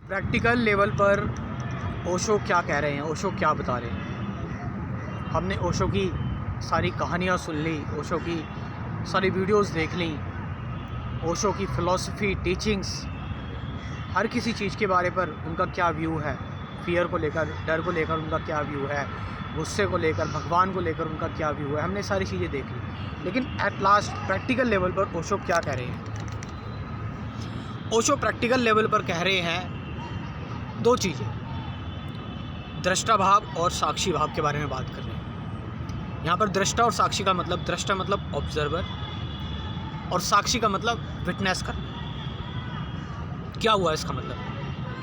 Practical level पर ओशो क्या कह रहे हैं, ओशो क्या बता रहे हैं। हमने ओशो की सारी कहानियाँ सुन ली, ओशो की सारी वीडियोस देख ली, ओशो की फ़िलॉसफ़ी, टीचिंग्स, हर किसी चीज़ के बारे पर उनका क्या व्यू है, फ़ियर को लेकर, डर को लेकर उनका क्या व्यू है, गुस्से को लेकर, भगवान को लेकर उनका क्या व्यू है। हमने सारी चीज़ें देख ली, लेकिन एट लास्ट प्रैक्टिकल लेवल पर ओशो क्या कह रहे हैं। ओशो प्रैक्टिकल लेवल पर कह रहे हैं दो चीज़ें, दृष्टा भाव और साक्षी भाव के बारे में बात कर रहे हैं। यहाँ पर दृष्टा और साक्षी का मतलब, दृष्टा मतलब ऑब्जर्वर और साक्षी का मतलब विटनेस करना। क्या हुआ इसका मतलब,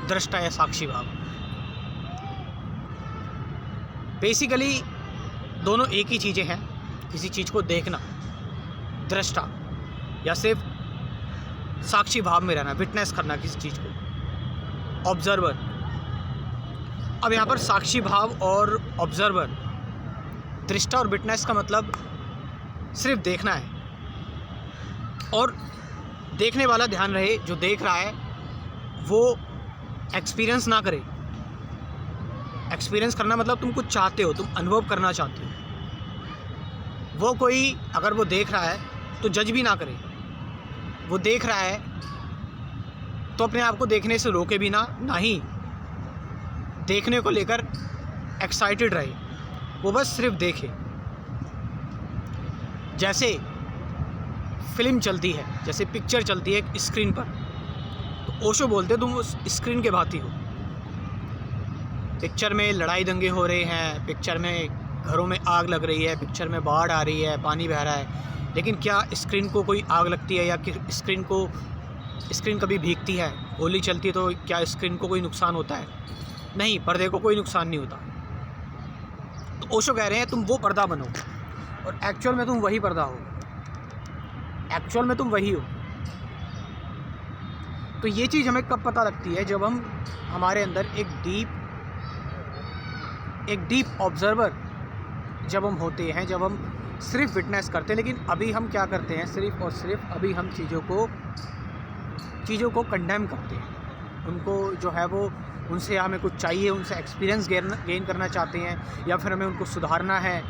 दृष्टा या साक्षी भाव। बेसिकली दोनों एक ही चीज़ें हैं। किसी चीज़ को देखना दृष्टा, या सिर्फ साक्षी भाव में रहना, विटनेस करना किसी चीज़ को, ऑब्जर्वर। अब यहाँ पर साक्षी भाव और ऑब्जर्वर, दृष्टा और विटनेस का मतलब सिर्फ देखना है। और देखने वाला ध्यान रहे, जो देख रहा है वो एक्सपीरियंस ना करे। एक्सपीरियंस करना मतलब तुम कुछ चाहते हो, तुम अनुभव करना चाहते हो। वो कोई अगर वो देख रहा है तो जज भी ना करे। वो देख रहा है तो अपने आप को देखने से रोके भी ना ही देखने को लेकर एक्साइटेड रहे, वो बस सिर्फ देखे। जैसे फिल्म चलती है, जैसे पिक्चर चलती है स्क्रीन पर, तो ओशो बोलते तुम उस स्क्रीन के भांति हो। पिक्चर में लड़ाई दंगे हो रहे हैं, पिक्चर में घरों में आग लग रही है, पिक्चर में बाढ़ आ रही है, पानी बह रहा है, लेकिन क्या स्क्रीन को कोई आग लगती है, या स्क्रीन कभी भीगती है? होली चलती है तो क्या स्क्रीन को कोई नुकसान होता है? नहीं, पर्दे को कोई नुकसान नहीं होता। तो ओशो कह रहे हैं तुम वो पर्दा बनो, और एक्चुअल में तुम वही पर्दा हो, एक्चुअल में तुम वही हो। तो ये चीज़ हमें कब पता लगती है, जब हम हमारे अंदर एक डीप ऑब्जर्वर जब हम होते हैं, जब हम सिर्फ विटनेस करते हैं। लेकिन अभी हम क्या करते हैं, सिर्फ और सिर्फ अभी हम चीज़ों को कंडेम करते हैं। उनको जो है वो, उनसे हमें कुछ चाहिए, उनसे एक्सपीरियंस गेन करना चाहते हैं, या फिर हमें उनको सुधारना है।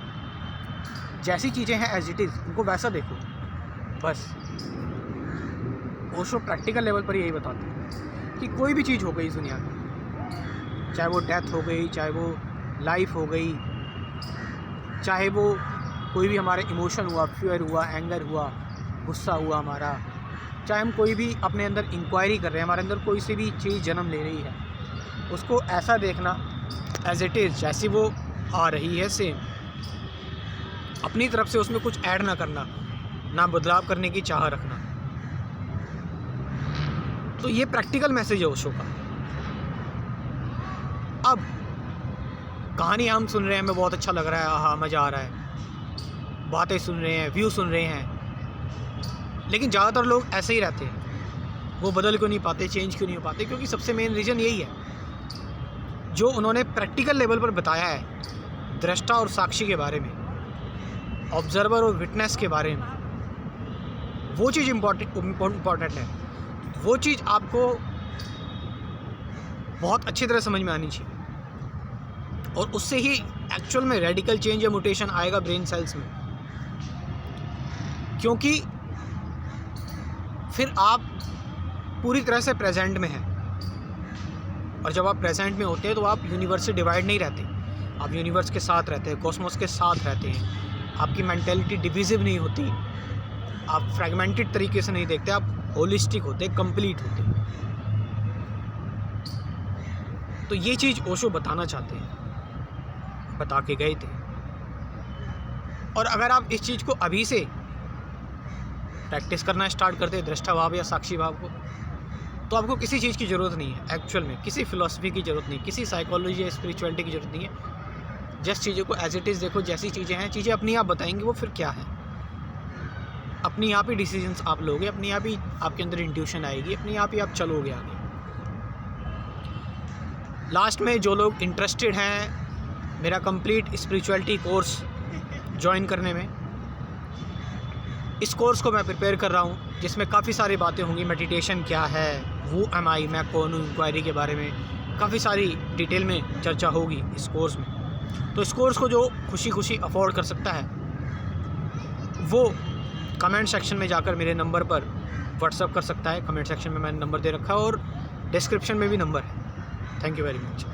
जैसी चीज़ें हैं एज इट इज़, उनको वैसा देखो बस। ओशो प्रैक्टिकल लेवल पर यही बताते हैं कि कोई भी चीज़ हो गई इस दुनिया में, चाहे वो डेथ हो गई, चाहे वो लाइफ हो गई, चाहे वो कोई भी हमारे इमोशन हुआ, फियर हुआ, एंगर हुआ, गुस्सा हुआ हमारा, चाहे हम कोई भी अपने अंदर इंक्वायरी कर रहे हैं, हमारे अंदर कोई सी भी चीज़ जन्म ले रही है, उसको ऐसा देखना एज इट इज़, जैसी वो आ रही है सेम। अपनी तरफ से उसमें कुछ ऐड ना करना, ना बदलाव करने की चाह रखना। तो ये प्रैक्टिकल मैसेज है ओशो का। अब कहानी हम सुन रहे हैं, हमें बहुत अच्छा लग रहा है, हाँ मज़ा आ रहा है, बातें सुन रहे हैं, व्यू सुन रहे हैं, लेकिन ज़्यादातर लोग ऐसे ही रहते हैं। वो बदल क्यों नहीं पाते, चेंज क्यों नहीं हो पाते? क्योंकि सबसे मेन रीज़न यही है, जो उन्होंने प्रैक्टिकल लेवल पर बताया है दृष्टा और साक्षी के बारे में, ऑब्जर्वर और विटनेस के बारे में। वो चीज़ इम्पॉर्टेंट है। वो चीज़ आपको बहुत अच्छी तरह समझ में आनी चाहिए, और उससे ही एक्चुअल में रेडिकल चेंज या म्यूटेशन आएगा ब्रेन सेल्स में। क्योंकि फिर आप पूरी तरह से प्रेजेंट में हैं, और जब आप प्रेजेंट में होते हैं तो आप यूनिवर्स से डिवाइड नहीं रहते, आप यूनिवर्स के साथ रहते हैं, कॉस्मोस के साथ रहते हैं। आपकी मेंटेलिटी डिविजिव नहीं होती, आप फ्रैगमेंटेड तरीके से नहीं देखते, आप होलिस्टिक होते, कंप्लीट होते। तो ये चीज़ ओशो बताना चाहते हैं, बता के गए थे। और अगर आप इस चीज़ को अभी से प्रैक्टिस करना स्टार्ट करते हैं, दृष्टा भाव या साक्षी भाव को, तो आपको किसी चीज़ की ज़रूरत नहीं है। एक्चुअल में किसी फ़िलॉसफी की ज़रूरत नहीं, किसी साइकोलॉजी या स्पिरिचुअलिटी की ज़रूरत नहीं है। जस्ट चीज़ों को एज इट इज़ देखो, जैसी चीज़ें हैं, चीज़ें अपनी आप बताएंगी वो फिर क्या है। अपनी आप ही डिसीजंस आप लोगे, अपनी आप ही आपके अंदर इंट्यूशन आएगी, अपनी आप ही आप चलोगे आगे। लास्ट में जो लोग इंटरेस्टेड हैं मेरा कंप्लीट स्पिरिचुअलिटी कोर्स ज्वाइन करने में, इस कोर्स को मैं प्रिपेयर कर रहा हूँ, जिसमें काफ़ी सारी बातें होंगी। मेडिटेशन क्या है, हु एम आई, मैं कौन हूँ इंक्वायरी के बारे में काफ़ी सारी डिटेल में चर्चा होगी इस कोर्स में। तो इस कोर्स को जो खुशी खुशी अफोर्ड कर सकता है वो कमेंट सेक्शन में जाकर मेरे नंबर पर व्हाट्सअप कर सकता है। कमेंट सेक्शन में मैंने नंबर दे रखा है और डिस्क्रिप्शन में भी नंबर है। Thank you very much.